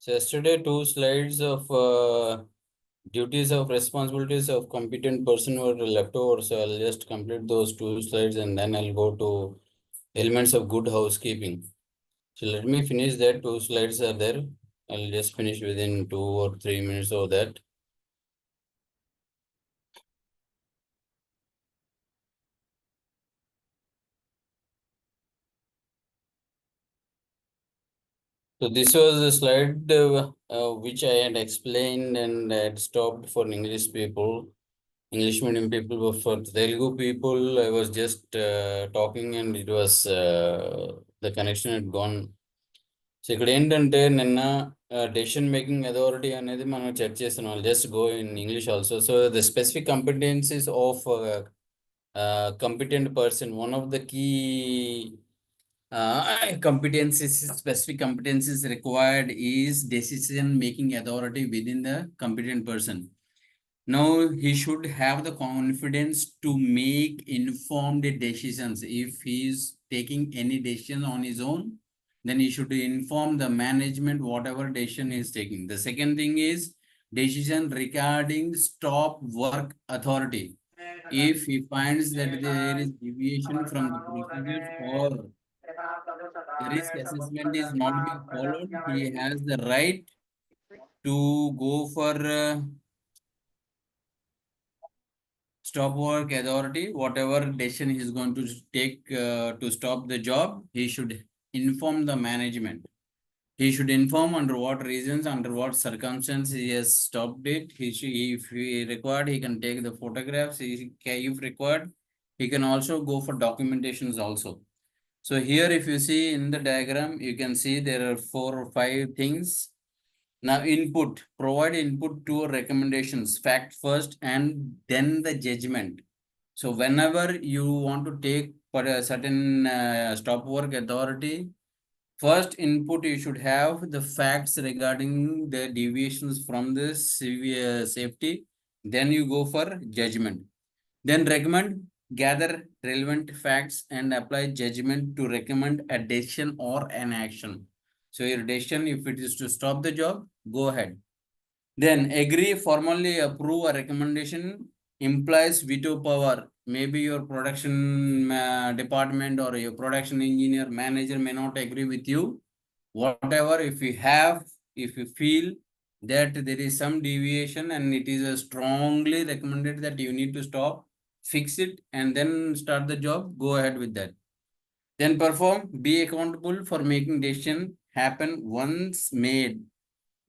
So yesterday, two slides of duties of responsibilities of competent person were left over. So I'll just complete those two slides and then I'll go to elements of good housekeeping. So let me finish that. Two slides are there. I'll just finish within 2 or 3 minutes of that. So this was the slide which I had explained and I had stopped for English people, English medium people. But for Telugu people, I was just talking and it was the connection had gone. So ఇక్కడ ఏంటంటే నిన్న decision making authority అనేది మనం చర్చ చేస్తున్నాం. Just go in English also. So the specific competencies of competent person, one of the key competencies, specific competencies required is decision making authority within the competent person. Now he should have the confidence to make informed decisions. If he is taking any decision on his own, then he should inform the management whatever decision he is taking. The second thing is decision regarding stop work authority. If he finds that there is deviation from the procedures or the risk assessment is not being followed, he has the right to go for stop work authority. Whatever decision he is going to take to stop the job, he should inform the management. He should inform under what reasons, under what circumstances he has stopped it. If he required, he can take the photographs. If required, he can also go for documentations also. So here, if you see in the diagram, you can see there are 4 or 5 things. Now input, provide input to recommendations, fact first and then the judgment. So whenever you want to take for a certain stop work authority, first input you should have the facts regarding the deviations from the safety. Then you go for judgment. Then recommend, gather relevant facts and apply judgment to recommend a decision or an action. So your decision, if it is to stop the job, go ahead. Then agree, formally approve a recommendation implies veto power. Maybe your production department or your production engineer manager may not agree with you. Whatever, if you feel that there is some deviation and it is strongly recommended that you need to stop, fix it and then start the job, go ahead with that. Then perform, be accountable for making decision happen once made.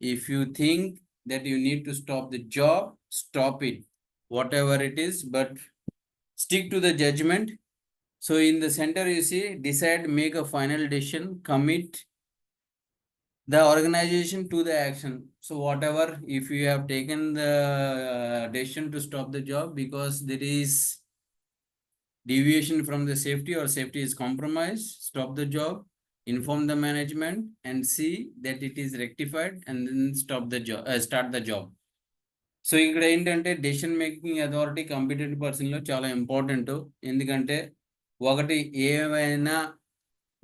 If you think that you need to stop the job, stop it, whatever it is, but stick to the judgment. So in the center, you see, decide, make a final decision, commit the organization to the action. So whatever, if you have taken the decision to stop the job because there is deviation from the safety or safety is compromised, stop the job, inform the management and see that it is rectified and then start the job. So ఇక్కడ ఏంటంటే decision making authority competent పర్సన్లో చాలా important. ఎందుకంటే ఒకటి, ఏమైనా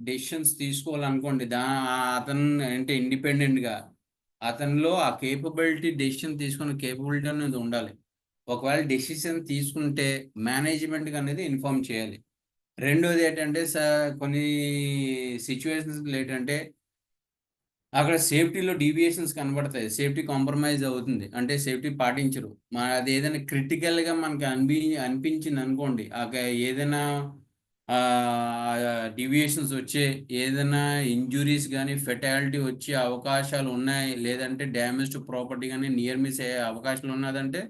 decisions తీసుకోవాలనుకోండి, అతను అంటే ఇండిపెండెంట్గా అతనిలో ఆ కేపబిలిటీ, డెసిషన్ తీసుకునే కేపబిలిటీ అనేది ఉండాలి. ఒకవేళ డెసిషన్ తీసుకుంటే మేనేజ్మెంట్కి అనేది ఇన్ఫార్మ్ చేయాలి. రెండోది ఏంటంటే కొన్ని సిచ్యువేషన్స్ ఏంటంటే అక్కడ సేఫ్టీలో డీవియేషన్స్ కనబడతాయి, సేఫ్టీ కాంప్రమైజ్ అవుతుంది, అంటే సేఫ్టీ పాటించరు. అది ఏదైనా క్రిటికల్గా మనకి అనిపించింది అనుకోండి, ఏదైనా డీవియేషన్స్ వచ్చే, ఏదైనా ఇంజురీస్ కానీ ఫెటాలిటీ వచ్చే అవకాశాలు ఉన్నాయి, లేదంటే డ్యామేజ్ టు ప్రాపర్టీ కానీ నియర్ మిస్ అయ్యే అవకాశాలు ఉన్నదంటే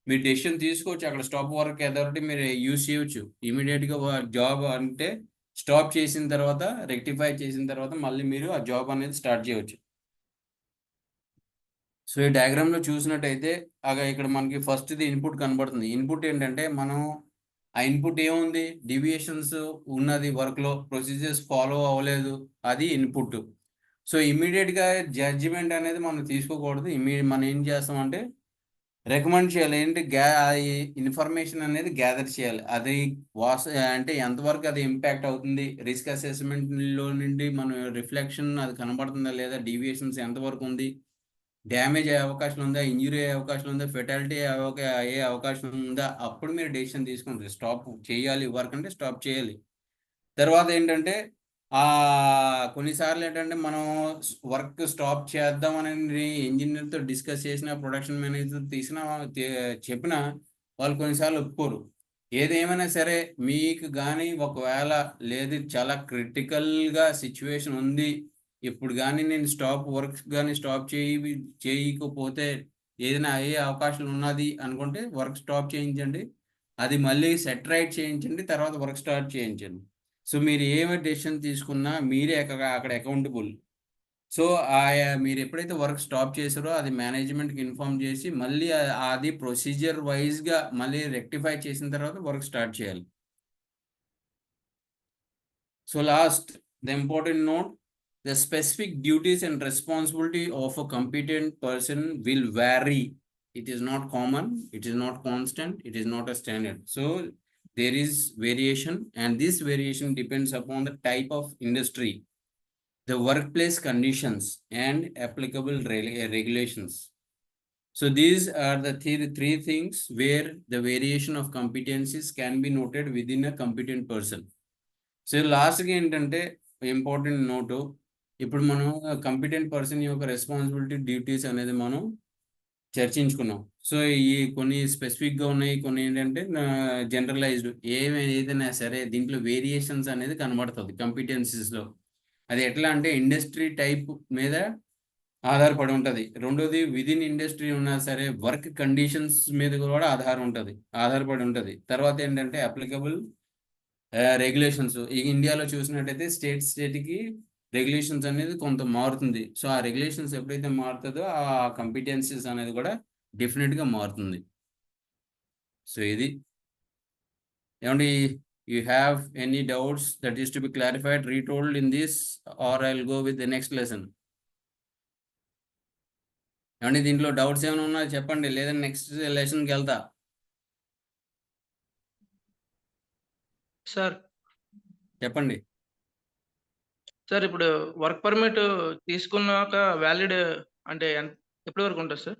మీరు డెసిషన్ తీసుకోవచ్చు. అక్కడ స్టాప్ వర్క్ అథారిటీ మీరు యూజ్ చేయవచ్చు. ఇమీడియట్గా జాబ్ అంటే స్టాప్ చేసిన తర్వాత, రెక్టిఫై చేసిన తర్వాత మళ్ళీ మీరు ఆ జాబ్ అనేది స్టార్ట్ చేయవచ్చు. సో ఈ డయాగ్రామ్లో చూసినట్టయితే ఇక్కడ మనకి ఫస్ట్ ఇది ఇన్పుట్ కనబడుతుంది. ఇన్పుట్ ఏంటంటే మనం ఆ ఇన్పుట్ ఏముంది, డివియేషన్స్ ఉన్నది, వర్క్లో ప్రొసీజర్స్ ఫాలో అవ్వలేదు, అది ఇన్పుట్. సో ఇమీడియట్గా జడ్జిమెంట్ అనేది మనం తీసుకోకూడదు. మనం ఏం చేస్తామంటే రికమెండ్ చేయాలి. ఏంటి, ఇన్ఫర్మేషన్ అనేది గ్యాదర్ చేయాలి. అది అంటే ఎంతవరకు అది ఇంపాక్ట్ అవుతుంది, రిస్క్ అసెస్మెంట్లో నుండి మన రిఫ్లెక్షన్ అది కనబడుతుందా లేదా, డీవియేషన్స్ ఎంతవరకు ఉంది, డ్యామేజ్ అయ్యే అవకాశం ఉందా, ఇంజురీ అయ్యే అవకాశం ఉందా, ఫెటాలిటీ అయ్యే అవకాశం ఉందా, అప్పుడు మీరు డెసిషన్ తీసుకుంటారు. స్టాప్ చేయాలి వర్క్ అంటే స్టాప్ చేయాలి. తర్వాత ఏంటంటే కొన్నిసార్లు ఏంటంటే మనం వర్క్ స్టాప్ చేద్దామని ఇంజనీర్తో డిస్కస్ చేసిన, ప్రొడక్షన్ మేనేజర్ చెప్పిన వాళ్ళు కొన్నిసార్లు ఒప్పుకోరు. ఏదేమైనా సరే మీకు కానీ ఒకవేళ లేదు చాలా క్రిటికల్గా సిచ్యువేషన్ ఉంది, ఇప్పుడు కానీ నేను వర్క్ కానీ స్టాప్ చేయకపోతే ఏదైనా అయ్యే అవకాశం ఉన్నది అనుకుంటే వర్క్ స్టాప్ చేయించండి, అది మళ్ళీ సెట్ రైట్ చేయించండి, తర్వాత వర్క్ స్టార్ట్ చేయించండి. సో మీరు ఏమి డెసిషన్ తీసుకున్నా మీరే అక్కడ అకౌంటబుల్. సో మీరు ఎప్పుడైతే వర్క్ స్టాప్ చేసారో అది మేనేజ్మెంట్కి ఇన్ఫార్మ్ చేసి మళ్ళీ అది ప్రొసీజర్ వైజ్గా మళ్ళీ రెక్టిఫై చేసిన తర్వాత వర్క్ స్టార్ట్ చేయాలి. So last, the important note, the specific duties and responsibility of a competent person will vary. It is not common, it is not constant, it is not a standard. So there is variation, and this variation depends upon the type of industry, the workplace conditions, and applicable regulations. So these are the three things where the variation of competencies can be noted within a competent person. So లాస్ట్కి ఏంటంటే important note, ఇప్పుడు మనం competent person యొక్క responsibility, duties అనేది మనం చర్చించుకున్నాం. So ఈ కొన్ని స్పెసిఫిక్గా ఉన్నాయి, కొన్ని ఏంటంటే జనరలైజ్డ్. ఏదైనా సరే దీంట్లో వేరియేషన్స్ అనేది కనబడుతుంది కంపిటెన్సీస్లో. అది ఎట్లా అంటే ఇండస్ట్రీ టైప్ మీద ఆధారపడి ఉంటుంది. రెండోది విదిన్ ఇండస్ట్రీ ఉన్నా సరే వర్క్ కండిషన్స్ మీద కూడా ఆధారపడి ఉంటుంది. తర్వాత ఏంటంటే అప్లికబుల్ రెగ్యులేషన్స్. ఈ ఇండియాలో చూసినట్టయితే స్టేట్కి రెగ్యులేషన్స్ అనేది కొంత మారుతుంది. సో ఆ రెగ్యులేషన్స్ ఎప్పుడైతే మారుతుందో ఆ కంపిటెన్సీస్ అనేది కూడా డెఫినెట్గా మారుతుంది. సో ఇది ఏమండి, you have any doubts that is to be clarified, retold in this, or I will go with the next lesson? ఏమండి దీంట్లో డౌట్స్ ఏమైనా ఉన్నాయో చెప్పండి, లేదా నెక్స్ట్ లెసన్కి వెళ్తా. సార్ చెప్పండి. సార్ ఇప్పుడు వర్క్ పర్మిట్ తీసుకున్నాక వ్యాలిడ్ అంటే ఎప్పటి వరకు ఉంటుంది sir?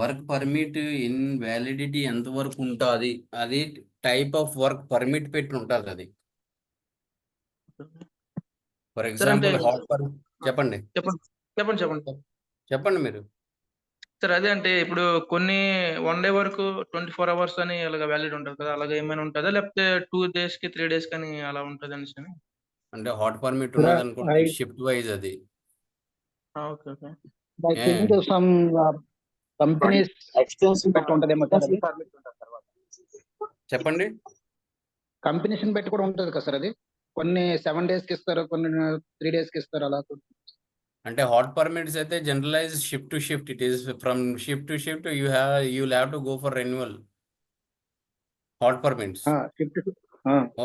Work permit in validity ఎంతవరకు ఉంటుంది, అది టైప్ ఆఫ్ వర్క్ పర్మిట్ పెట్టి ఉంటుంది. అది ఫర్ ఎగ్జాంపుల్ చెప్పండి చెప్పండి మీరు. సార్ అదే అంటే ఇప్పుడు కొన్ని 1 డే వరకు 24 అవర్స్ అని అలాగా వ్యాలిడ్ ఉంటుంది కదా, అలాగే ఏమైనా ఉంటుందా, లేకపోతే 2 days కి 3 days కానీ అలా ఉంటుంది అనేసి? అంటే హాట్ పర్మిట్ ఉన్నది అనుకుంటే షిఫ్ట్ వైజ్ అది. Okay okay. I think some companies extension పెట్టి ఉంటదేమో సార్ అది. చెప్పండి. కంపెనీస్ పెట్టి కూడా ఉంటుంది కదా సార్ అది. కొన్ని 7 days కి ఇస్తారు, కొన్ని 3 days కి ఇస్తారు అలా. అంటే హాట్ పర్మిట్స్ అయితే generalise shift to shift. It is from shift to shift you'll have to go for renewal. Hot permits.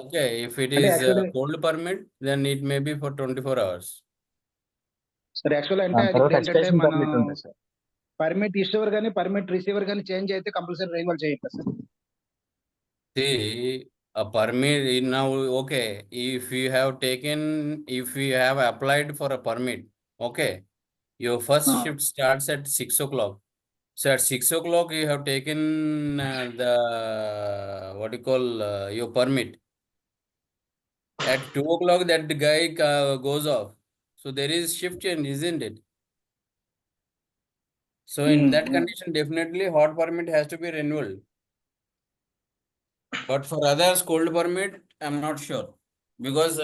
Okay, if it is cold permit, then it may be for 24 hours. సరే actually అంటే అది ఏంటంటే మన permit issuer గానీ permit receiver గానీ change అయితే compulsory renewal చేయాలి sir. See, a permit now, okay, if you have applied for a permit, okay, your first shift starts at 6 o'clock. So at 6 o'clock you have taken your permit. At 2 o'clock that guy goes off. So there is shift change, isn't it? So in that condition, definitely hot permit has to be renewed. But for others, cold permit, I'm not sure, because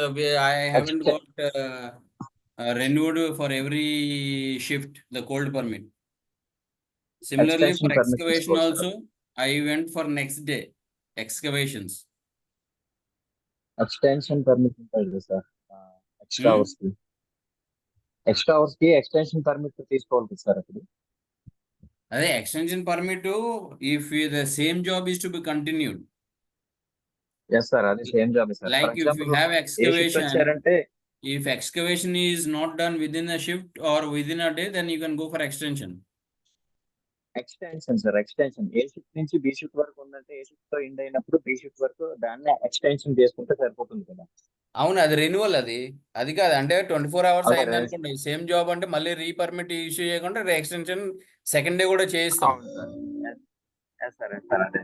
I haven't got renewed for every shift the cold permit. Similarly, for excavation also, I went for next day excavations. Extension permit ఉంటుంది sir. Extra hours కి extension permit తీసుకోవాలి sir అప్పుడు. అదే extension permit if the same job is to be continued. Yes sir, అది same job sir. Like if you have excavation, if excavation is not done within a shift or within a day, then you can go for extension. Extension sir, extension A shift నుంచి B shift వరకు ఉందంటే ఏ shift తో end అయినప్పుడు B shift వరకు దాన్ని extension చేసుకుంటే సరిపోతుంది కదా. అవును, అది రెన్యువల్. అది కాదు అంటే 24 hours అదే అయింది అనుకోండి, సేమ్ జాబ్ అంటే మళ్ళీ రీపర్మిట్ ఇష్యూ చేయకుండా ఎక్స్టెన్షన్ సెకండ్ డే కూడా చేయిస్తాం. అవును sir. Yes sir, yes sir, అదే.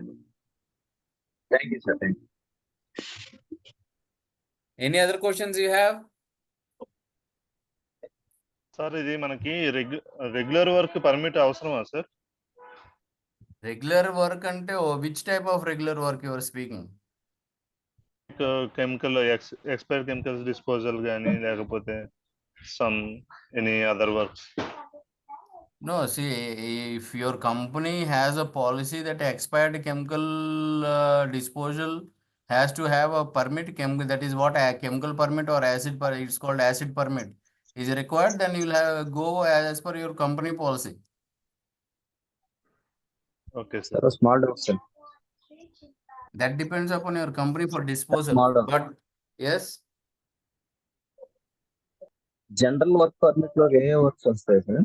Thank you sir, thank you. Any other questions you have? Sir ఇది మనకి రెగ్యులర్ వర్క్ పర్మిట్ అవసరమా సార్? రెగ్యులర్ వర్క్ అంటే which type of regular work your speaking? Chemical expire chemicals disposal కానీ లేకపోతే some any other works? No, see, if your company has a policy that expired chemical disposal has to have a permit, that is what a chemical permit or acid permit, it's called acid permit, is required, then you'll have go as per your company policy. Okay sir sir. Small doubt sir. That depends upon your company for disposal. Small down. But yes, general work permit లో ఏ works వస్తాయి sir?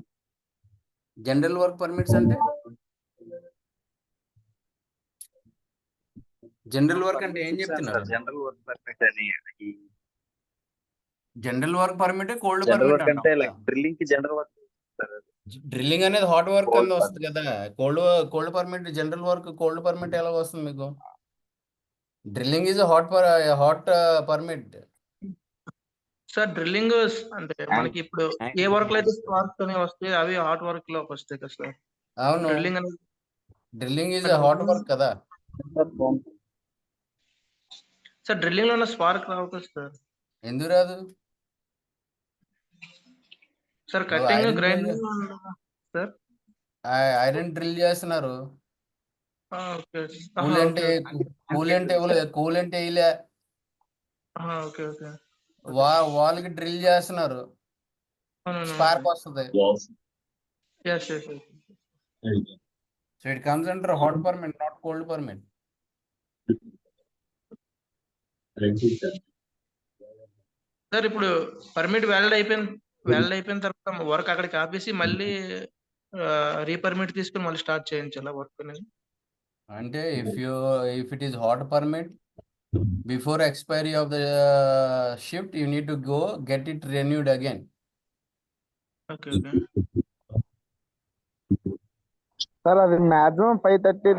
general work permits అంటే general work అంటే ఏం చెప్తున్నారు? General work permit అని general work permit cold general permit work అంటే అంటాం. Like drilling కి జనరల్ వర్క్ సార్. డ్రిల్లింగ్ అనేది హాట్ వర్క్ Cold కింద వస్తుంది కదా. Cold permit, general work cold permit ఎలా వస్తుంది మీకు? Drilling is hot permit. Sir drilling అంటే మనకి ఇప్పుడు ఏ వర్క్ లో అయితే స్పార్క్ అని వస్తాయి అవి హాట్ వర్క్ లోకి వస్తాయి కదా సార్. అవును, డ్రిల్లింగ్ అనేది డ్రిల్లింగ్ ఈజ్ హాట్ వర్క్ కదా. సార్ డ్రిల్లింగ్ లో ఉన్న స్పార్క్ రావు కదా సార్. ఎందుకు రాదు? సార్ నువ్వు cutting iron grinding sir. Iron drill చేస్తున్నారు. ఓకే కూలెంట్ వేయలే, ఓకే ఓకే వాళ్ళకి డ్రిల్ చేస్తున్నారు, స్పార్క్ వస్తుంది. So it comes under hot permit, not cold permit. Sir ఇప్పుడు పర్మిట్ వ్యాలిడ్ అయిపోయిన తర్వాత వర్క్ అక్కడికి ఆపేసి మళ్ళీ రీపర్మిట్ తీసుకుని మళ్ళీ స్టార్ట్ చేయించాలా వర్క్ అనేది? అంటే if it is hot permit, before expiry of the shift you need to go get it renewed again. Okay sir అది మాక్సిమం 5:30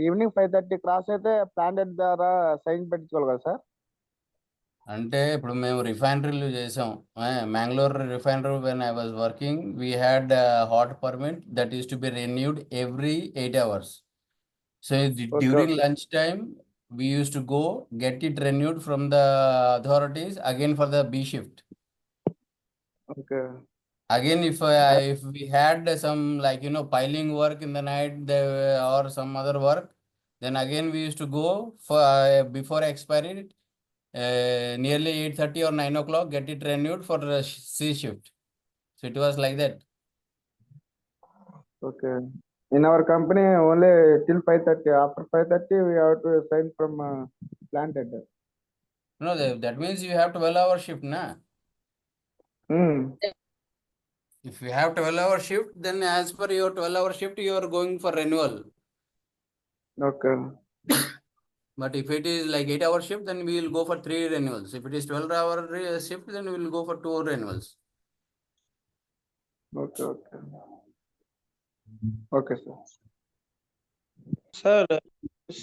ఈవినింగ్ 5:30 క్రాస్ అయితే ప్లాంట్ ద్వారా సైన్ పెట్టించుకోవాలి కదా సార్? అంటే ఇప్పుడు మేము రిఫైనరీలు చేసాం, Mangalore refinery. when I was working, we had a hot permit that is to be renewed every 8 hours. So during lunch time we used to go get it renewed from the authorities again for the B shift. Okay. Again, if we had some piling work in the night or some other work, then again we used to go for before expiry, nearly 8:30 or 9 o'clock, get it renewed for the C shift. So it was like that. Okay. In our company, only till 5:30. After 5:30, we have to sign from plant head. No, that means you have 12-hour shift, na? If you have 12-hour shift, then as per your 12-hour shift, you are going for renewal. Okay. But if it is like 8-hour shift, then we will go for 3 renewals. If it is 12-hour shift, then we will go for 2 renewals. Okay. Okay, sir. Sir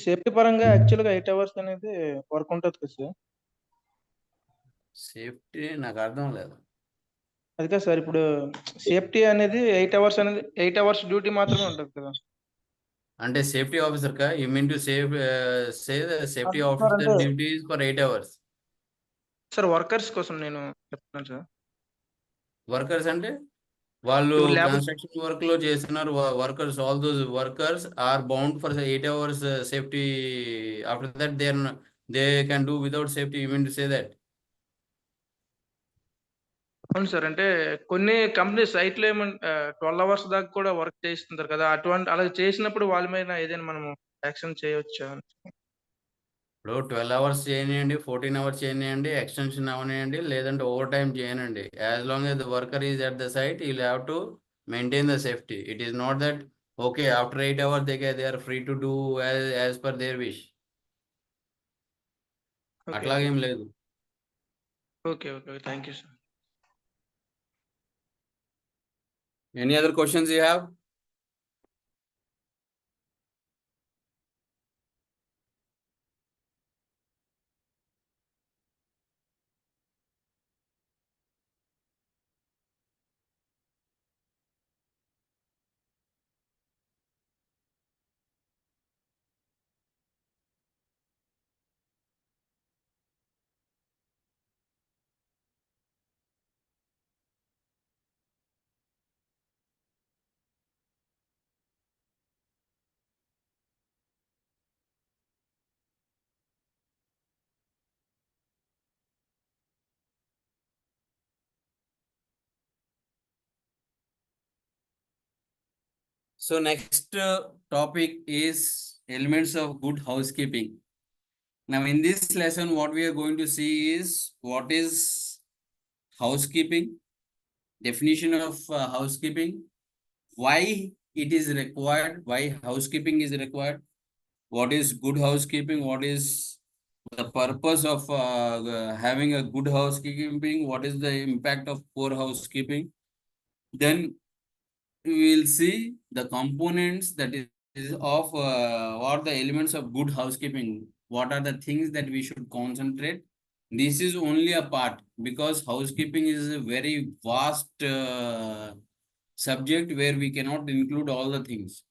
safety పరంగా యాక్చువల్గా 8 hours అనేది work ఉంటుంది కదా sir? Safety నాకు అర్థం లేదు. అది కాదు సార్, ఇప్పుడు సేఫ్టీ అనేది 8 hours అనేది 8 hours డ్యూటీ మాత్రమే ఉంటుంది కదా. అంటే సేఫ్టీ ఆఫీసర్ కా you mean to say the safety officer duties for 8 hours? Sir workers కోసం నేను చెప్తున్నాను సార్. వర్కర్స్ అంటే వాళ్ళు కన్స్ట్రక్షన్ వర్క్ లో చేస్తున్నారు. Workers, all those workers are bound for 8 hours safety. After that they can do without safety. You mean to say that? అవును sir, అంటే కొన్ని కంపెనీ సైట్ లో 12 hours దాకా కూడా వర్క్ చేస్తుంటారు కదా, అలా చేసినప్పుడు వాళ్ళ మీద ఏదైనా మనము యాక్షన్ చేయవచ్చా? ఇప్పుడు 12 hours చేయనివ్వండి, 14 hours చేయనివ్వండి, ఎక్స్టెన్షన్ అవనివ్వండి, లేదంటే ఓవర్ టైం చేయనండి, as long as the worker is at the site, you'll have to Maintain the safety. It is not that okay, after 8 hours they are free to do as per their wish. Okay. అట్లాగేం లేదు. Okay. Thank you, sir. Any other questions you have? So next topic is elements of good housekeeping. Now in this lesson, what we are going to see is what is housekeeping, definition of housekeeping, why it is required, why housekeeping is required, what is good housekeeping, what is the purpose of having a good housekeeping, what is the impact of poor housekeeping. Then we will see the components that is of what the elements of good housekeeping, what are the things that we should concentrate. This is only a part because housekeeping is a very vast subject where we cannot include all the things.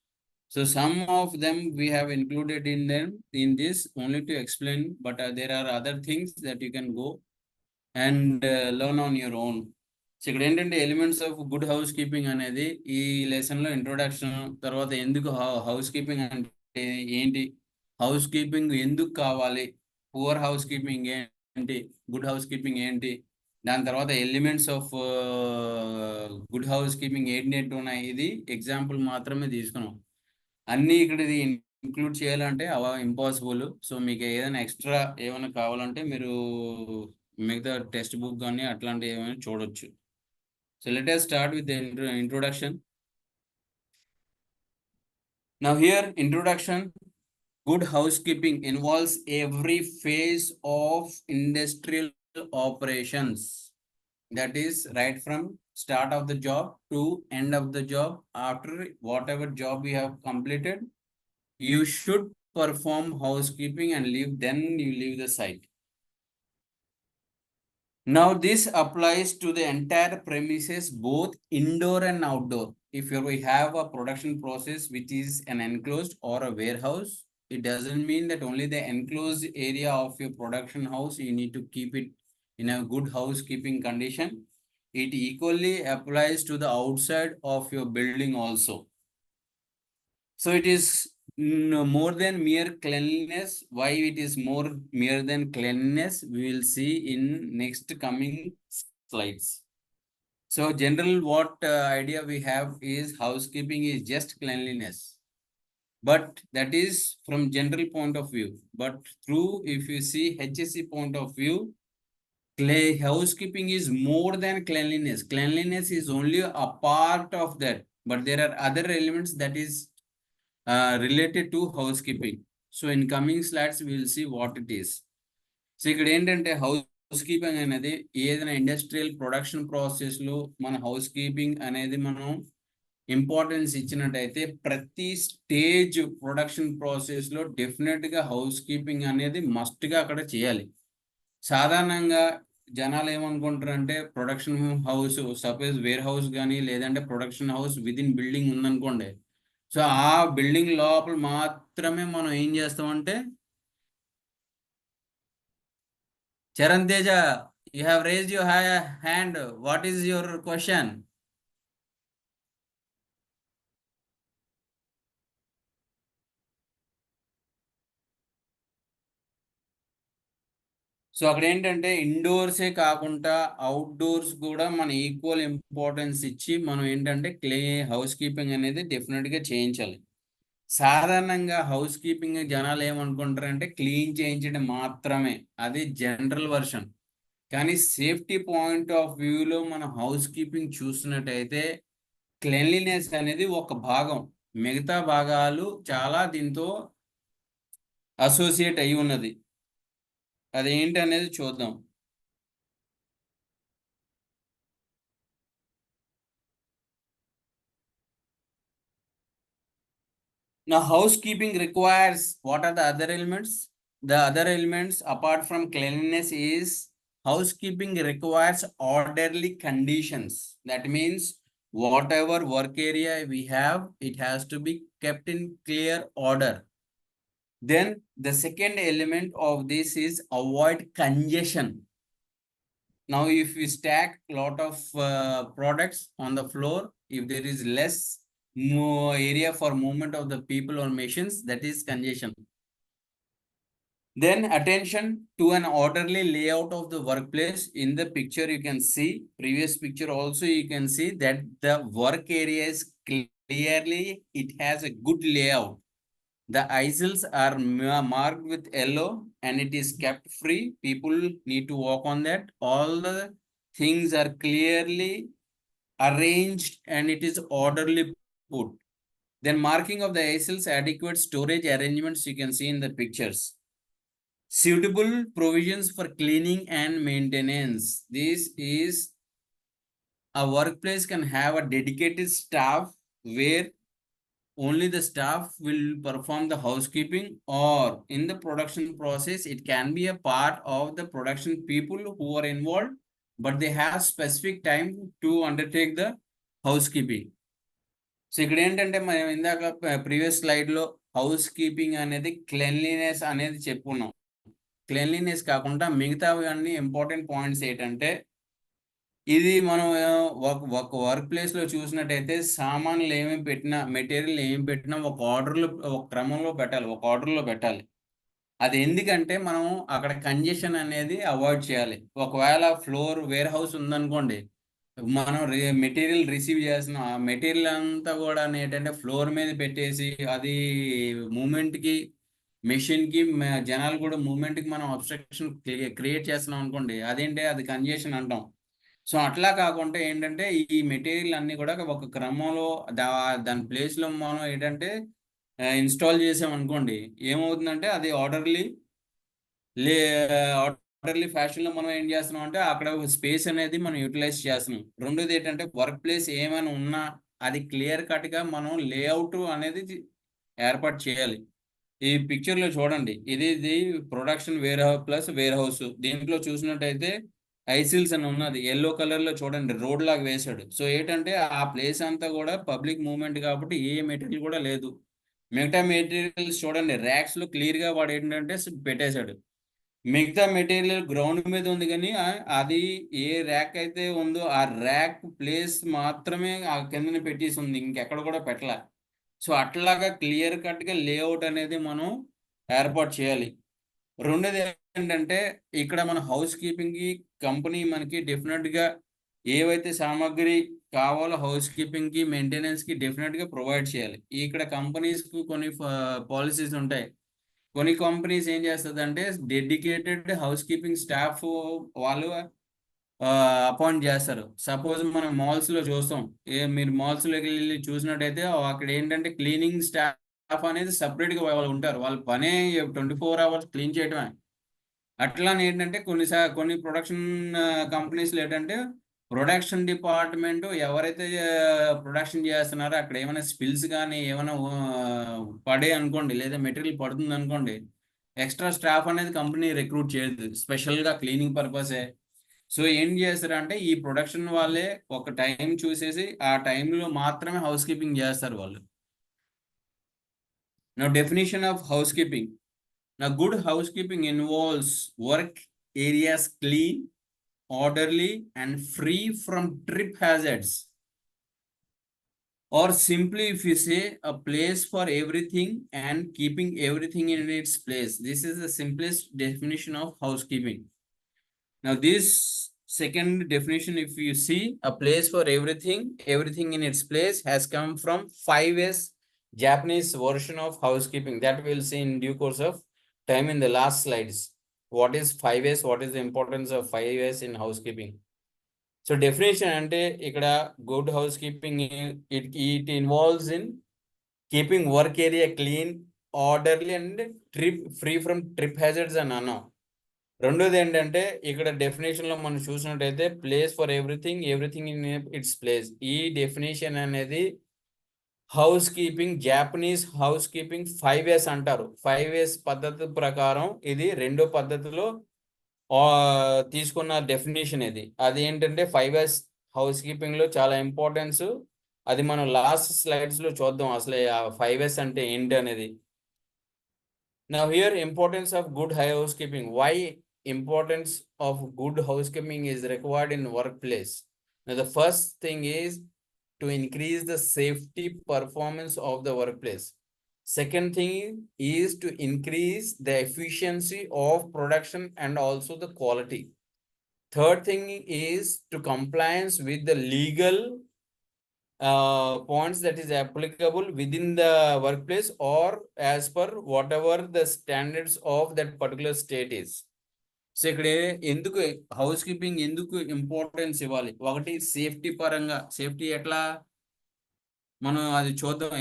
So some of them we have included in this only to explain, but there are other things that you can go and learn on your own. So ఇక్కడ ఏంటంటే elements of good house keeping అనేది ఈ lesson లో introduction, తర్వాత ఎందుకు house keeping అంటే ఏంటి, house keeping ఎందుకు కావాలి, పువర్ హౌస్ కీపింగ్ ఏంటి, గుడ్ హౌస్ కీపింగ్ ఏంటి, దాని తర్వాత elements of good house keeping ఏంటి ఉన్నాయి. ఇది ఎగ్జాంపుల్ మాత్రమే తీసుకున్నాం. అన్ని ఇక్కడ ఇది ఇంక్లూడ్ చేయాలంటే ఇంపాసిబుల్. సో మీకు ఏదైనా ఎక్స్ట్రా ఏమైనా కావాలంటే మీరు మిగతా టెక్స్ట్ బుక్ కానీ అట్లాంటివి ఏమైనా చూడొచ్చు. So let us start with the introduction. Now here introduction, good housekeeping involves every phase of industrial operations. That is right from start of the job to end of the job. After whatever job you have completed, you should perform housekeeping and leave, then you leave the site. Now this applies to the entire premises, both indoor and outdoor. If we have a production process which is an enclosed or a warehouse, it doesn't mean that only the enclosed area of your production house you need to keep it in a good housekeeping condition. It equally applies to the outside of your building also. So it is more than mere cleanliness. Why it is mere than cleanliness, we will see in next coming slides. So general what idea we have is housekeeping is just cleanliness, but that is from general point of view. But through, if you see HSC point of view, housekeeping is more than cleanliness. Cleanliness is only a part of that, but there are other elements that is related to housekeeping. So in coming slides we will see what it is. So ఇక్కడ ఏంటంటే హౌస్కీపింగ్ అనేది ఏదైనా industrial production process లో మన house keeping అనేది మనం importance ఇచ్చినట్టయితే ప్రతి స్టేజ్ ప్రొడక్షన్ ప్రాసెస్ లో డెఫినెట్ గా హౌస్ కీపింగ్ అనేది మస్ట్ గా అక్కడ చేయాలి. సాధారణంగా జనాలు ఏమనుకుంటారు అంటే production house, suppose warehouse కానీ లేదంటే production house within building ఉందనుకోండి, సో ఆ బిల్డింగ్ లోపల మాత్రమే మనం ఏం చేస్తామంటే, Charan Teja, you have raised your hand, what is your question? So అక్కడ ఏంటంటే ఇండోర్సే కాకుండా అవుట్డోర్స్ కూడా మన ఈక్వల్ ఇంపార్టెన్స్ ఇచ్చి మనం ఏంటంటే హౌస్ కీపింగ్ అనేది డెఫినెట్ గా చేయించాలి. సాధారణంగా హౌస్ కీపింగ్ జనాలు ఏమనుకుంటారంటే క్లీన్ చేయించడం మాత్రమే, అది జనరల్ వర్షన్. కానీ సేఫ్టీ పాయింట్ ఆఫ్ వ్యూలో మన హౌస్ కీపింగ్ చూసినట్టయితే క్లెన్లీనెస్ అనేది ఒక భాగం, మిగతా భాగాలు చాలా దీంతో అసోసియేట్ అయి ఉన్నది. అదేంటి అనేది చూద్దాం. Now, housekeeping requires, what are the other elements? The other elements apart from cleanliness is housekeeping requires orderly conditions. That means whatever work area we have, it has to be kept in clear order. Then the second element of this is avoid congestion. Now, if we stack a lot of products on the floor, if there is less more area for movement of the people or machines, that is congestion. Then attention to an orderly layout of the workplace. In the picture you can see, previous picture also you can see that the work area is clearly, it has a good layout. The aisles are marked with yellow and it is kept free. People need to walk on that. All the things are clearly arranged and it is orderly put. Then marking of the aisles, adequate storage arrangements you can see in the pictures. Suitable provisions for cleaning and maintenance. This is a workplace can have a dedicated staff where only the staff will perform the housekeeping, or in the production process it can be a part of the production people who are involved, but they have specific time to undertake the housekeeping. So ఇక్కడ ఏంటంటే మనం ఇందాక previous slide లో house keeping అనేది cleanliness అనేది చెప్పుకున్నాం. Cleanliness కాకుండా మిగతావి అన్ని ఇంపార్టెంట్ పాయింట్స్ ఏంటంటే, ఇది మనం ఒక వర్క్ ప్లేస్ లో చూసినట్టయితే సామాన్లు ఏమి పెట్టినా, మెటీరియల్ ఏమి పెట్టినా ఒక ఆర్డర్లో, ఒక క్రమంలో పెట్టాలి, ఒక ఆర్డర్లో పెట్టాలి. అది ఎందుకంటే మనం అక్కడ కంజెషన్ అనేది అవాయిడ్ చేయాలి. ఒకవేళ ఫ్లోర్ వేర్ హౌస్ ఉందనుకోండి, మనం మెటీరియల్ రిసీవ్ చేసిన ఆ మెటీరియల్ అంతా కూడా ఏంటంటే ఫ్లోర్ మీద పెట్టేసి అది మూమెంట్కి, మెషిన్కి, జనాలు కూడా మూమెంట్కి మనం అబ్స్ట్రక్షన్ క్రియేట్ చేస్తున్నాం అనుకోండి, అదేంటి అది కంజెషన్ అంటాం. సో అట్లా కాకుండా ఏంటంటే ఈ మెటీరియల్ అన్ని కూడా ఒక క్రమంలో దాని ప్లేస్లో మనం ఏంటంటే ఇన్స్టాల్ చేసాం అనుకోండి, ఏమవుతుందంటే అది ఆర్డర్లీ ఫ్యాషన్ లో మనం ఏం చేస్తున్నాం అంటే అక్కడ స్పేస్ అనేది మనం యూటిలైజ్ చేస్తున్నాం. రెండోది ఏంటంటే వర్క్ ప్లేస్ ఏమైనా ఉన్నా అది క్లియర్ కట్ గా మనం లేఅవుట్ అనేది ఏర్పాటు చేయాలి. ఈ పిక్చర్ లో చూడండి, ఇది production warehouse plus warehouse. దీంట్లో చూసినట్టయితే ఐసిల్స్ అని ఉన్నది ఎల్లో కలర్ లో చూడండి, రోడ్ లాగా వేసాడు. సో ఏంటంటే ఆ ప్లేస్ అంతా కూడా పబ్లిక్ మూవ్మెంట్ కాబట్టి ఏ మెటీరియల్ కూడా లేదు. మిగతా మెటీరియల్స్ చూడండి, ర్యాక్స్ లో క్లియర్ గా వాడు ఏంటంటే పెట్టేశాడు. మిగతా మెటీరియల్ గ్రౌండ్ మీద ఉంది కానీ అది ఏ ర్యాక్ అయితే ఉందో ఆ ర్యాక్ ప్లేస్ మాత్రమే ఆ కిందన పెట్టేసి ఉంది, ఇంకెక్కడ కూడా పెట్టలే. సో అట్లాగా క్లియర్ కట్ గా లేఅవుట్ అనేది మనం ఏర్పాటు చేయాలి. రెండోది ఏంటంటే ఇక్కడ మన హౌస్ కీపింగ్ కి కంపెనీ మనకి డెఫినెట్ గా ఏవైతే సామాగ్రి కావాలో హౌస్ కీపింగ్ కి, మెయింటెనెన్స్ కి డెఫినెట్ గా ప్రొవైడ్ చేయాలి. ఇక్కడ కంపెనీస్ కు కొన్ని పాలసీస్ ఉంటాయి. కొన్ని కంపెనీస్ ఏం చేస్తుంది అంటే డెడికేటెడ్ హౌస్ కీపింగ్ స్టాఫ్ వాళ్ళు అపాయింట్ చేస్తారు. సపోజ్ మనం మాల్స్ లో చూస్తాం, మీరు మాల్స్ లోకి వెళ్ళి చూసినట్టయితే అక్కడ ఏంటంటే క్లీనింగ్ స్టాఫ్ అనేది సపరేట్ గా వాళ్ళు ఉంటారు. వాళ్ళ పనే 24 hours క్లీన్ చేయడమే. అట్లానే ఏంటంటే కొన్ని ప్రొడక్షన్ కంపెనీస్లో ఏంటంటే ప్రొడక్షన్ డిపార్ట్మెంట్ ఎవరైతే ప్రొడక్షన్ చేస్తున్నారో అక్కడ ఏమైనా స్పిల్స్ కానీ ఏమైనా పడే అనుకోండి, లేదా మెటీరియల్ పడుతుంది అనుకోండి, ఎక్స్ట్రా స్టాఫ్ అనేది కంపెనీ రిక్రూట్ చేయదు, స్పెషల్గా క్లీనింగ్ పర్పసే. సో ఏం చేస్తారంటే ఈ ప్రొడక్షన్ వాళ్ళే ఒక టైం చూసేసి ఆ టైంలో మాత్రమే హౌస్ కీపింగ్ చేస్తారు వాళ్ళు. నా definition of house keeping. Now, good housekeeping involves work areas clean, orderly, and free from trip hazards. Or simply, if you say, a place for everything and keeping everything in its place. This is the simplest definition of housekeeping. Now, this second definition, if you see, a place for everything, everything in its place, has come from 5S Japanese version of housekeeping that we'll see in due course of time in the last slides. What is 5S? What is the importance of 5S in housekeeping? So definition ante ikkada good housekeeping it involves in keeping work area clean, orderly and free from trip hazards అని అన్నాం. రెండోది ఏంటంటే ఇక్కడ definition లో మనం చూసినట్టయితే place for everything in its place. ఈ definition అనేది house keeping, Japanese house keeping 5S అంటారు. 5S పద్ధతి ప్రకారం ఇది రెండో పద్ధతిలో తీసుకున్న డెఫినేషన్ ఇది. అది ఏంటంటే 5S హౌస్ కీపింగ్ లో చాలా ఇంపార్టెన్స్. అది మనం లాస్ట్ స్లైడ్స్ లో చూద్దాం అసలు 5S అంటే ఏంటి అనేది. Now here importance of good housekeeping. Why importance of good housekeeping is required in workplace? Now the first thing is to increase the safety performance of the workplace. Second thing is to increase the efficiency of production and also the quality. Third thing is to compliance with the legal points that is applicable within the workplace or as per whatever the standards of that particular state is. So ఇక్కడ ఎందుకు house keeping ఎందుకు importance ఇవ్వాలి? ఒకటి safety పరంగా. Safety ఎట్లా మనం అది చూద్దాం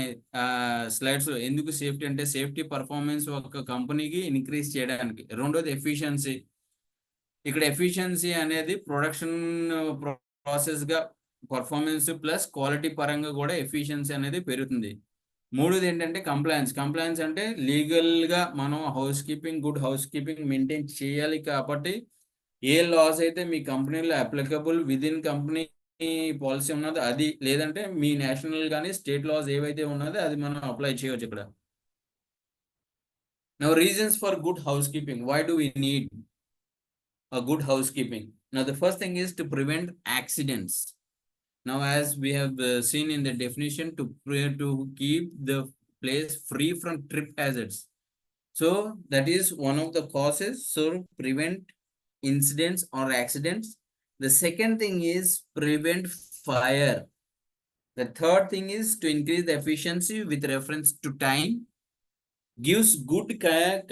స్లైడ్స్ లో. ఎందుకు సేఫ్టీ అంటే సేఫ్టీ పర్ఫార్మెన్స్ ఒక కంపెనీకి ఇంక్రీజ్ చేయడానికి. రెండోది ఎఫిషియన్సీ. ఇక్కడ ఎఫిషియన్సీ అనేది ప్రొడక్షన్ ప్రాసెస్ గా పర్ఫార్మెన్స్ ప్లస్ క్వాలిటీ పరంగా కూడా ఎఫిషియన్సీ అనేది పెరుగుతుంది. మూడోది ఏంటంటే కంప్లైన్స్. కంప్లైన్స్ అంటే లీగల్ గా మనం గుడ్ హౌస్ కీపింగ్ మెయింటైన్ చేయాలి. కాబట్టి ఏ లాస్ అయితే మీ కంపెనీలో అప్లికబుల్ విదిన్ కంపెనీ పాలసీ ఉన్నదో అది, లేదంటే మీ నేషనల్ కానీ స్టేట్ లాస్ ఏవైతే ఉన్నదో అది మనం అప్లై చేయవచ్చు ఇక్కడ. Now reasons for good housekeeping. Why do we need a good housekeeping? Now the first thing is to prevent accidents. Now as we have seen in the definition, to keep the place free from trip hazards. So that is one of the causes. So prevent incidents or accidents. The second thing is prevent fire. The third thing is to increase the efficiency with reference to time. Gives good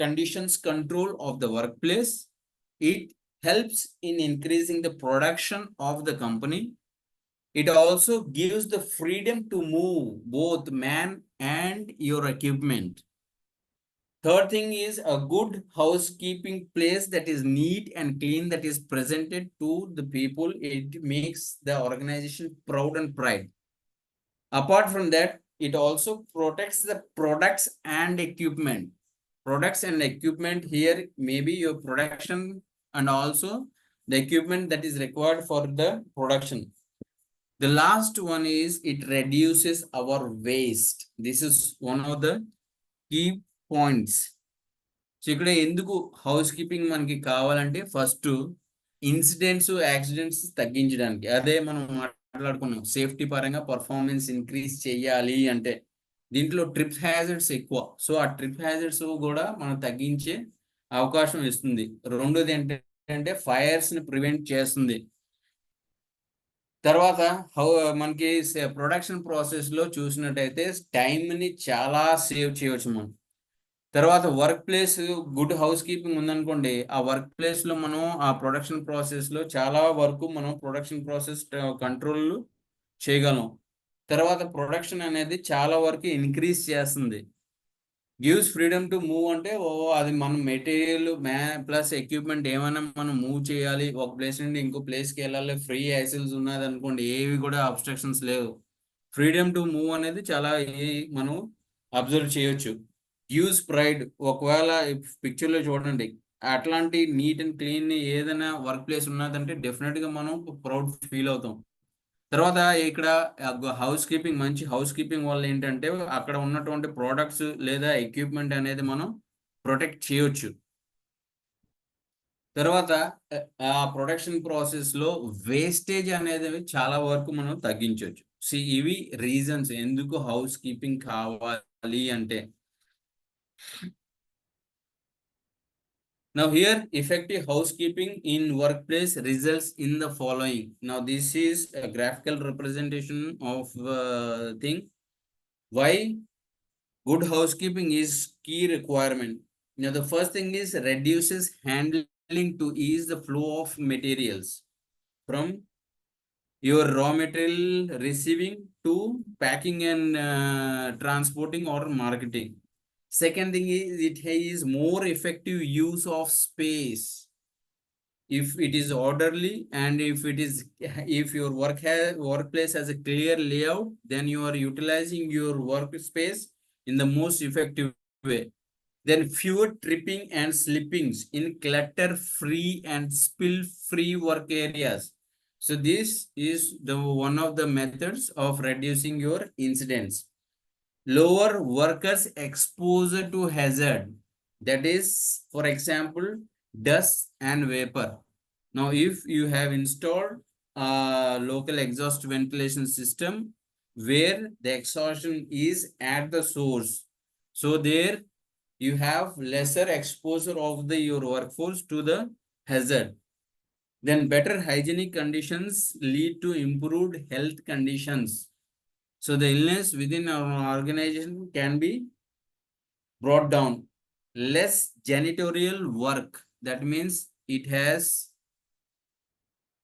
conditions control of the workplace. It helps in increasing the production of the company. It also gives the freedom to move both man and your equipment. Third thing is a good housekeeping place that is neat and clean, that is presented to the people. It makes the organization proud and pride. Apart from that, it also protects the products and equipment. Products and equipment here maybe your production and also the equipment that is required for the production. The last one is it reduces our waste. This is one of the key points. So ఇక్కడ ఎందుకు house keeping మనకి కావాలంటే first incidents, accidents తగ్గించడానికి. అదే మనం మాట్లాడుకున్నాం safety పరంగా performance increase చేయాలి అంటే దీంట్లో ట్రిప్ హ్యాజర్డ్స్ ఎక్కువ. సో ఆ ట్రిప్ హ్యాజర్డ్స్ కూడా మనం తగ్గించే అవకాశం ఇస్తుంది. రెండోది ఏంటంటే ఫైర్స్ ని ప్రివెంట్ చేస్తుంది. తర్వాత మనకి ప్రొడక్షన్ ప్రాసెస్ లో చూసినట్టయితే టైం ని చాలా సేవ్ చేయవచ్చు మనం. తర్వాత work place good house keeping ఉందనుకోండి, ఆ వర్క్ ప్లేస్ లో మనం ఆ ప్రొడక్షన్ ప్రాసెస్ లో చాలా వరకు మనం ప్రొడక్షన్ ప్రాసెస్ కంట్రోల్ చేయగలం. తర్వాత ప్రొడక్షన్ అనేది చాలా వరకు ఇంక్రీజ్ చేస్తుంది. గివ్స్ ఫ్రీడమ్ టు మూవ్ అంటే అది మనం మెటీరియల్ ప్లస్ ఎక్విప్మెంట్ ఏమైనా మనం మూవ్ చేయాలి, ఒక ప్లేస్ నుండి ఇంకో ప్లేస్కి వెళ్ళాలి, ఫ్రీ యాక్సెస్ ఉన్నది అనుకోండి, ఏవి కూడా అబ్స్ట్రక్షన్స్ లేవు. ఫ్రీడమ్ టు మూవ్ అనేది చాలా మనం అబ్జర్వ్ చేయొచ్చు. Gives pride. ఒకవేళ పిక్చర్ లో చూడండి అట్లాంటి నీట్ అండ్ క్లీన్ ఏదైనా వర్క్ ప్లేస్ ఉన్నదంటే డెఫినెట్ గా మనం ప్రౌడ్ ఫీల్ అవుతాం. తర్వాత ఇక్కడ హౌస్ కీపింగ్, మంచి హౌస్ కీపింగ్ వల్ల ఏంటంటే అక్కడ ఉన్నటువంటి ప్రోడక్ట్స్ లేదా ఎక్విప్మెంట్ అనేది మనం ప్రొటెక్ట్ చేయొచ్చు. తర్వాత ఆ ప్రొడక్షన్ ప్రాసెస్ లో వేస్టేజ్ అనేది చాలా వరకు మనం తగ్గించవచ్చు. ఇవి రీజన్స్ ఎందుకు హౌస్ కీపింగ్ కావాలి అంటే. Now here effective housekeeping in workplace results in the following. Now this is a graphical representation of thing. Why good housekeeping is key requirement. Now the first thing is reduces handling to ease the flow of materials from your raw material receiving to packing and transporting or marketing. Second thing is it is more effective use of space. If it is orderly and if your workplace has a clear layout, then you are utilizing your workspace in the most effective way. Then fewer tripping and slippings in clutter free and spill free work areas. So this is the one of the methods of reducing your incidents. Lower workers exposure to hazard, that is, for example, dust and vapor. Now if you have installed a local exhaust ventilation system where the exhaustion is at the source, so there you have lesser exposure of your workforce to the hazard. Then better hygienic conditions lead to improved health conditions. So the illness within our organization can be brought down. Less janitorial work, that means it has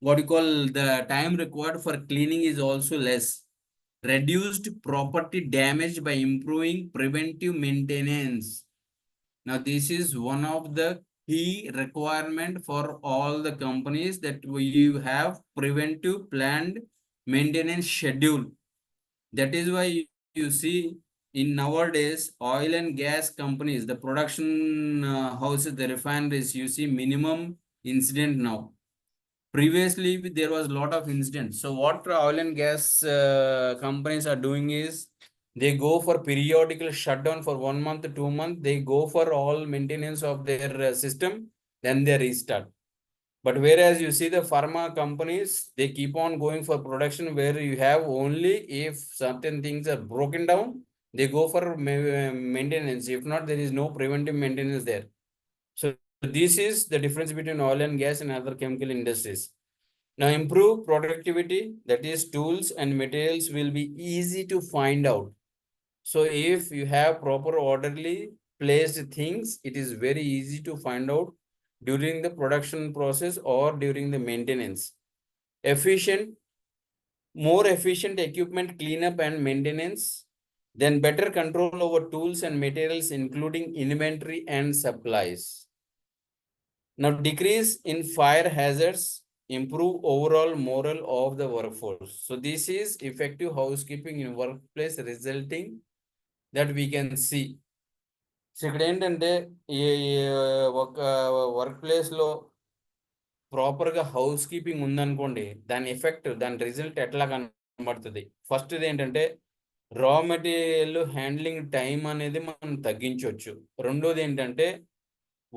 what you call the time required for cleaning is also less. Reduced property damage by improving preventive maintenance. Now this is one of the key requirement for all the companies, that you have preventive planned maintenance schedule. That is why you see in nowadays oil and gas companies, the production houses, the refineries, you see minimum incident now. Previously there was a lot of incidents. So what oil and gas companies are doing is they go for periodical shutdown for 1 month, 2 months. They go for all maintenance of their system, then they restart. But whereas you see the pharma companies, they keep on going for production where you have only if certain things are broken down, they go for maintenance. If not, there is no preventive maintenance there. So this is the difference between oil and gas and other chemical industries. Now improve productivity, that is tools and materials will be easy to find out. So if you have proper orderly placed things, it is very easy to find out during the production process or during the maintenance. More efficient equipment cleanup and maintenance, then better control over tools and materials, including inventory and supplies. Now decrease in fire hazards, improve overall morale of the workforce. So this is effective housekeeping in workplace resulting that we can see. So ఇక్కడ ఏంటంటే ఈ ఒక work ప్లేస్లో ప్రాపర్గా house keeping ఉందనుకోండి, దాని effect, దాని result ఎట్లా కనబడుతుంది. ఫస్ట్ ఏంటంటే రా మెటీరియల్ హ్యాండ్లింగ్ టైం అనేది మనం తగ్గించవచ్చు. రెండోది ఏంటంటే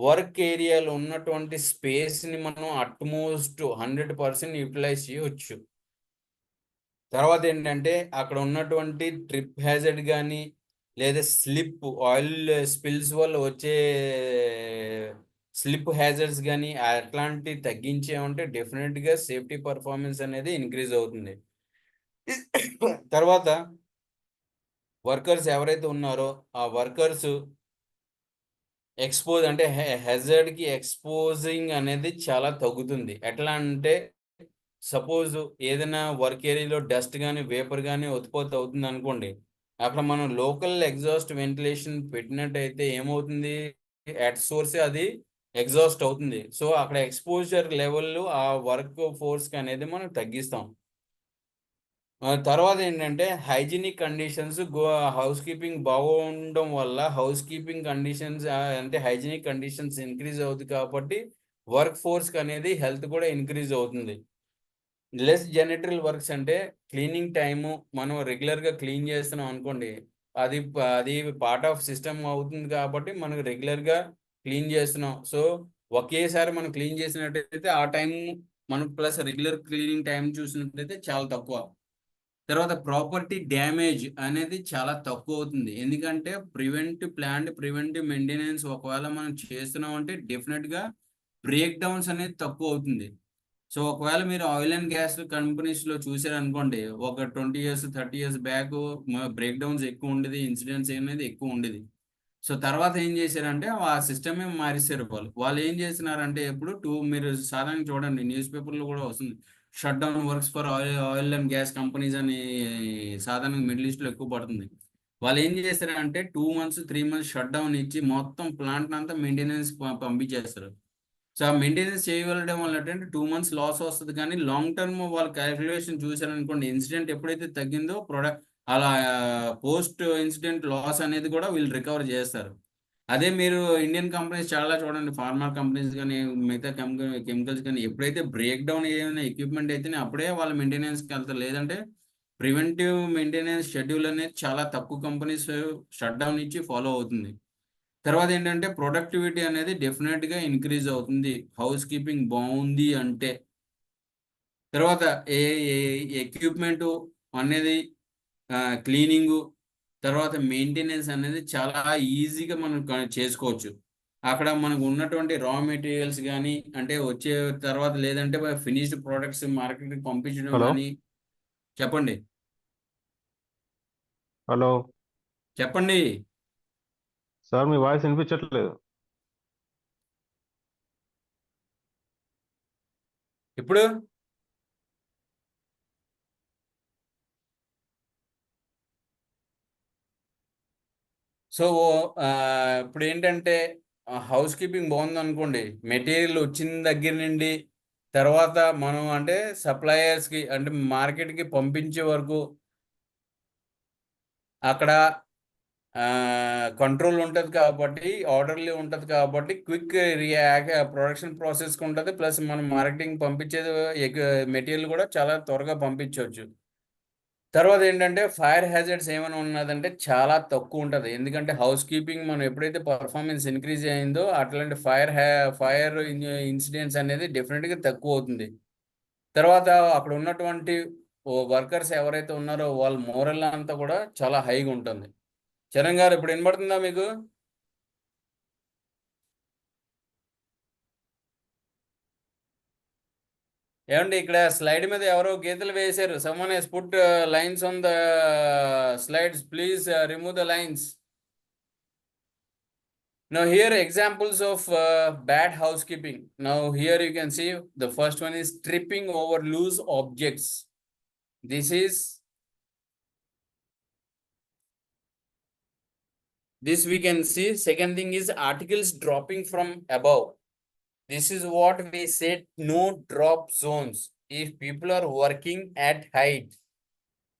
వర్క్ ఏరియాలో ఉన్నటువంటి స్పేస్ని మనం అట్మోస్ట్ 100% యూటిలైజ్ చేయవచ్చు. తర్వాత ఏంటంటే అక్కడ ఉన్నటువంటి ట్రిప్ హ్యాజర్డ్ కానీ లేదా స్లిప్, ఆయిల్ స్పిల్స్ వల్ల వచ్చే స్లిప్ హ్యాజర్డ్స్ కానీ అట్లాంటివి తగ్గించామంటే డెఫినెట్గా సేఫ్టీ పర్ఫార్మెన్స్ అనేది ఇంక్రీజ్ అవుతుంది. తర్వాత వర్కర్స్ ఎవరైతే ఉన్నారో ఆ వర్కర్స్ ఎక్స్పోజ్ అంటే హెజర్డ్కి ఎక్స్పోజింగ్ అనేది చాలా తగ్గుతుంది. ఎట్లా అంటే సపోజ్ ఏదైనా వర్క్ ఏరియాలో డస్ట్ కానీ వేపర్ కానీ ఉత్పత్తి అవుతుంది అనుకోండి, అక్కడ మనం లోకల్ ఎగ్జాస్ట్ వెంటిలేషన్ పెట్టినట్టయితే ఏమవుతుంది, అట్ సోర్సే అది ఎగ్జాస్ట్ అవుతుంది. సో అక్కడ ఎక్స్పోజర్ లెవెల్ ఆ వర్క్ ఫోర్స్కి అనేది మనం తగ్గిస్తాం. తర్వాత ఏంటంటే హైజీనిక్ కండిషన్స్, హౌస్ కీపింగ్ బాగుండడం వల్ల హౌస్ కీపింగ్ కండిషన్స్ అంటే హైజీనిక్ కండిషన్స్ ఇంక్రీజ్ అవుతుంది కాబట్టి వర్క్ ఫోర్స్కి అనేది హెల్త్ కూడా ఇంక్రీజ్ అవుతుంది. లెస్ జెనిటల్ వర్క్స్ అంటే క్లీనింగ్ టైము, మనం రెగ్యులర్గా క్లీన్ చేస్తున్నాం అనుకోండి, అది పార్ట్ ఆఫ్ సిస్టమ్ అవుతుంది కాబట్టి మనకు రెగ్యులర్గా క్లీన్ చేస్తున్నాం. సో ఒకేసారి మనం క్లీన్ చేసినట్టయితే ఆ టైం మనం ప్లస్ రెగ్యులర్ క్లీనింగ్ టైం చూసినట్టయితే చాలా తక్కువ. తర్వాత ప్రాపర్టీ డ్యామేజ్ అనేది చాలా తక్కువ అవుతుంది. ఎందుకంటే ప్రివెంటివ్ మెయింటెనెన్స్ ఒకవేళ మనం చేస్తున్నాం అంటే డెఫినెట్గా బ్రేక్ డౌన్స్ అనేది తక్కువ అవుతుంది. సో ఒకవేళ మీరు ఆయిల్ అండ్ గ్యాస్ కంపెనీస్లో చూసారనుకోండి, ఒక 20 years 30 years back break downs ఎక్కువ ఉండేది, ఇన్సిడెంట్స్ అనేది ఎక్కువ ఉండేది. సో తర్వాత ఏం చేశారంటే ఆ సిస్టమే మారిస్తారు. వాళ్ళు ఏం చేస్తున్నారంటే ఎప్పుడు మీరు సాధారణంగా చూడండి న్యూస్ పేపర్లో కూడా వస్తుంది, shut down works for oil and gas companies అని సాధారణంగా మిడిల్ ఈస్ట్లో ఎక్కువ పడుతుంది. వాళ్ళు ఏం చేస్తారంటే 2 months 3 months షట్ డౌన్ ఇచ్చి మొత్తం ప్లాంట్ అంతా మెయింటెనెన్స్ పంపించేస్తారు. సో ఆ మెయింటెనెన్స్ చేయగలడం వల్ల ఏంటంటే 2 months లాస్ వస్తుంది, కానీ లాంగ్ టర్మ్ వాళ్ళు క్యాలిక్యులేషన్ చూసారనుకోండి, ఇన్సిడెంట్ ఎప్పుడైతే తగ్గిందో ప్రొడక్ట్ అలా పోస్ట్ ఇన్సిడెంట్ లాస్ అనేది కూడా వీళ్ళు రికవర్ చేస్తారు. అదే మీరు ఇండియన్ కంపెనీస్ చాలా చూడండి, ఫార్మా కంపెనీస్ కానీ మిగతా కెమికల్స్ కానీ ఎప్పుడైతే బ్రేక్ డౌన్ ఏమైనా ఎక్విప్మెంట్ అయితేనే అప్పుడే వాళ్ళు మెయింటెనెన్స్కి వెళ్తారు. లేదంటే ప్రివెంటివ్ మెయింటెనెన్స్ షెడ్యూల్ అనేది చాలా తక్కువ కంపెనీస్ షట్ డౌన్ ఇచ్చి ఫాలో అవుతుంది. తర్వాత ఏంటంటే ప్రొడక్టివిటీ అనేది డెఫినెట్గా ఇంక్రీజ్ అవుతుంది హౌస్ కీపింగ్ బాగుంది అంటే. తర్వాత ఏ ఎక్విప్మెంట్ అనేది క్లీనింగు, తర్వాత మెయింటెనెన్స్ అనేది చాలా ఈజీగా మనం చేసుకోవచ్చు. అక్కడ మనకు ఉన్నటువంటి రా మెటీరియల్స్ కానీ అంటే వచ్చే తర్వాత లేదంటే ఫినిష్డ్ ప్రోడక్ట్స్ మార్కెట్కి పంపించడం హలో కానీ. చెప్పండి హలో చెప్పండి. సార్, మీ వాయిస్ వినిపించట్లేదు. ఇప్పుడు సో ఇప్పుడు ఏంటంటే హౌస్ కీపింగ్ బాగుంది అనుకోండి, మెటీరియల్ వచ్చిన దగ్గర నుండి తర్వాత మనం అంటే సప్లయర్స్కి అంటే మార్కెట్కి పంపించే వరకు అక్కడ కంట్రోల్ ఉంటుంది కాబట్టి, ఆర్డర్లీ ఉంటుంది కాబట్టి క్విక్ ప్రొడక్షన్ ప్రాసెస్కి ఉంటుంది. ప్లస్ మనం మార్కెటింగ్ పంపించేది మెటీరియల్ కూడా చాలా త్వరగా పంపించవచ్చు. తర్వాత ఏంటంటే ఫైర్ హ్యాజర్డ్స్ ఏమైనా ఉన్నదంటే చాలా తక్కువ ఉంటుంది. ఎందుకంటే హౌస్ కీపింగ్ మనం ఎప్పుడైతే పర్ఫార్మెన్స్ ఇంక్రీజ్ అయిందో అట్లాంటి ఫైర్ ఇన్సిడెంట్స్ అనేది డెఫినెట్గా తక్కువ అవుతుంది. తర్వాత అక్కడ ఉన్నటువంటి వర్కర్స్ ఎవరైతే ఉన్నారో వాళ్ళ మోరల్ అంతా కూడా చాలా హైగా ఉంటుంది. చరణ్ గారు ఇప్పుడు వినబడుతుందా మీకు? ఏమండి ఇక్కడ స్లైడ్ మీద ఎవరో గీతలు వేశారు. Someone has put lines on the slides, please remove the lines. Now here examples of bad housekeeping. Now here you can see the first one is tripping over loose objects. This we can see. Second thing is articles dropping from above. This is what we said, no drop zones. If people are working at height,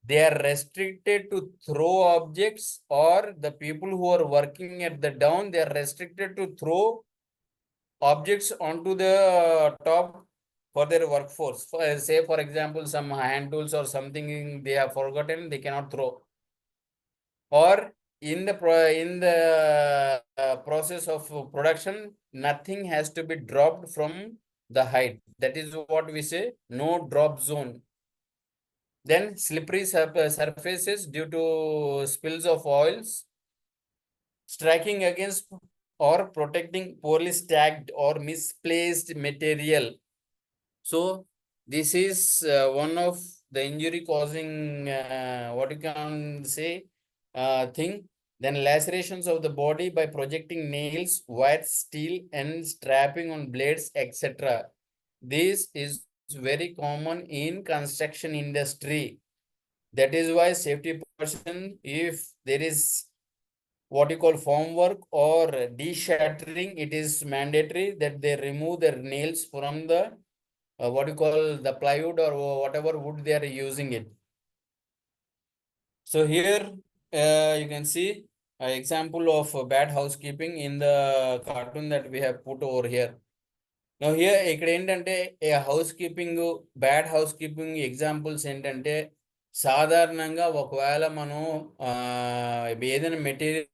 they are restricted to throw objects, or the people who are working at the down, they are restricted to throw objects onto the top for their workforce. Say for example, some hand tools or something they have forgotten, they cannot throw. Or in the process of production, nothing has to be dropped from the height. That is what we say, no drop zone. Then slippery surfaces due to spills of oils, striking against or protecting poorly stacked or misplaced material. So this is one of the injury causing what you can say thing. Then lacerations of the body by projecting nails, wires, steel and strapping on blades, etc. This is very common in construction industry. That is why safety person, if there is what you call formwork or de-shattering, it is mandatory that they remove their nails from the what you call the plywood or whatever wood they are using it. So here you can see an example of bad housekeeping in the cartoon that we have put over here. Now here ఇక్కడ ఏంటంటే house keeping bad house keeping examples ఏంటంటే, సాధారణంగా ఒకవేళ మనం ఏదైనా material